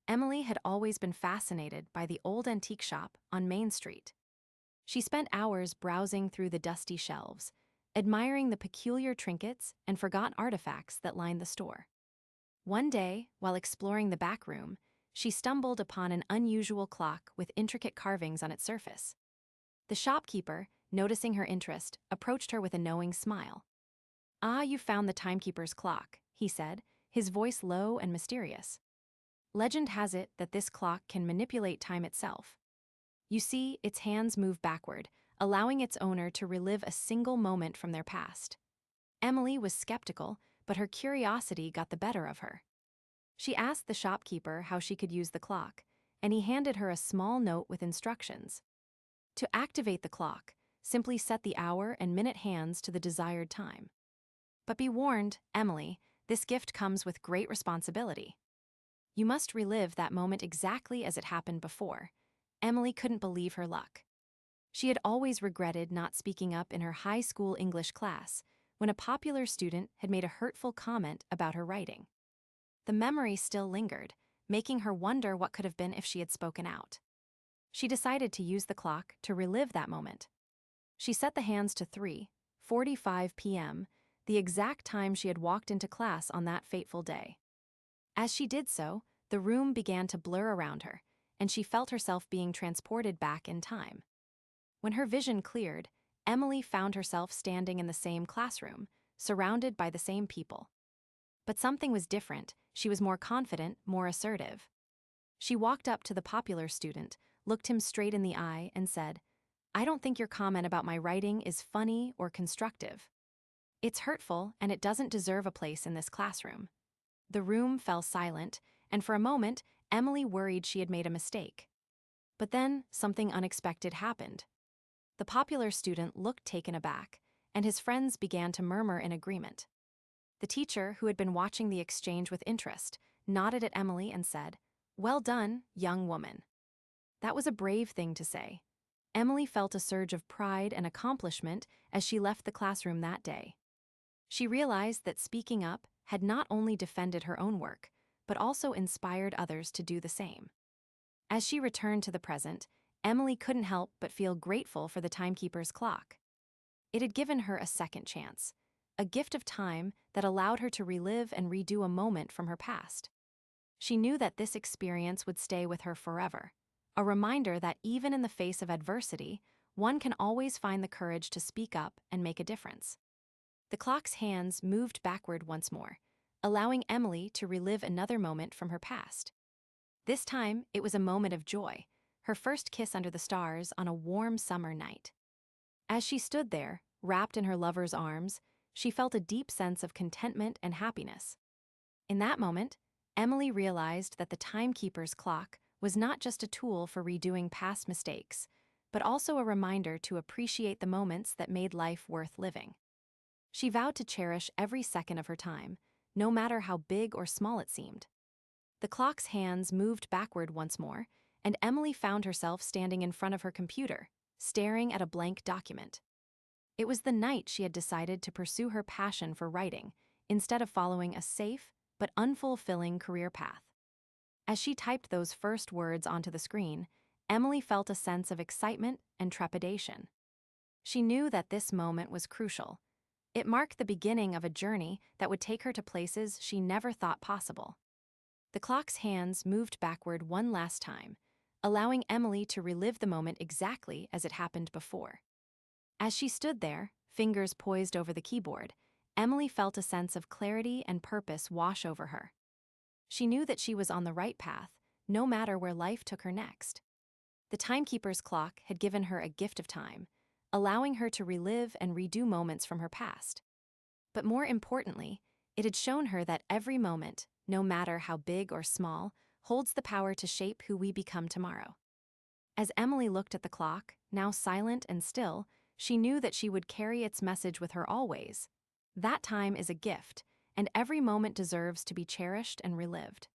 Emily had always been fascinated by the old antique shop on Main Street. She spent hours browsing through the dusty shelves, admiring the peculiar trinkets and forgotten artifacts that lined the store. One day, while exploring the back room, she stumbled upon an unusual clock with intricate carvings on its surface. The shopkeeper, noticing her interest, approached her with a knowing smile. "Ah, you found the timekeeper's clock," he said, his voice low and mysterious. "Legend has it that this clock can manipulate time itself. You see, its hands move backward, allowing its owner to relive a single moment from their past." Emily was skeptical, but her curiosity got the better of her. She asked the shopkeeper how she could use the clock, and he handed her a small note with instructions. To activate the clock, simply set the hour and minute hands to the desired time. But be warned, Emily, this gift comes with great responsibility. You must relive that moment exactly as it happened before. Emily couldn't believe her luck. She had always regretted not speaking up in her high school English class when a popular student had made a hurtful comment about her writing. The memory still lingered, making her wonder what could have been if she had spoken out. She decided to use the clock to relive that moment. She set the hands to 3:45 p.m., the exact time she had walked into class on that fateful day. As she did so, the room began to blur around her, and she felt herself being transported back in time. When her vision cleared, Emily found herself standing in the same classroom, surrounded by the same people. But something was different. She was more confident, more assertive. She walked up to the popular student, looked him straight in the eye, and said, "I don't think your comment about my writing is funny or constructive. It's hurtful, and it doesn't deserve a place in this classroom." The room fell silent, and for a moment, Emily worried she had made a mistake. But then, something unexpected happened. The popular student looked taken aback, and his friends began to murmur in agreement. The teacher, who had been watching the exchange with interest, nodded at Emily and said, "Well done, young woman." That was a brave thing to say. Emily felt a surge of pride and accomplishment as she left the classroom that day. She realized that speaking up had not only defended her own work, but also inspired others to do the same. As she returned to the present, Emily couldn't help but feel grateful for the timekeeper's clock. It had given her a second chance, a gift of time that allowed her to relive and redo a moment from her past. She knew that this experience would stay with her forever, a reminder that even in the face of adversity, one can always find the courage to speak up and make a difference. The clock's hands moved backward once more, allowing Emily to relive another moment from her past. This time, it was a moment of joy, her first kiss under the stars on a warm summer night. As she stood there, wrapped in her lover's arms, she felt a deep sense of contentment and happiness. In that moment, Emily realized that the timekeeper's clock was not just a tool for redoing past mistakes, but also a reminder to appreciate the moments that made life worth living. She vowed to cherish every second of her time, no matter how big or small it seemed. The clock's hands moved backward once more, and Emily found herself standing in front of her computer, staring at a blank document. It was the night she had decided to pursue her passion for writing, instead of following a safe but unfulfilling career path. As she typed those first words onto the screen, Emily felt a sense of excitement and trepidation. She knew that this moment was crucial. It marked the beginning of a journey that would take her to places she never thought possible. The clock's hands moved backward one last time, allowing Emily to relive the moment exactly as it happened before. As she stood there, fingers poised over the keyboard, Emily felt a sense of clarity and purpose wash over her. She knew that she was on the right path, no matter where life took her next. The timekeeper's clock had given her a gift of time, allowing her to relive and redo moments from her past. But more importantly, it had shown her that every moment, no matter how big or small, holds the power to shape who we become tomorrow. As Emily looked at the clock, now silent and still, she knew that she would carry its message with her always. That time is a gift, and every moment deserves to be cherished and relived.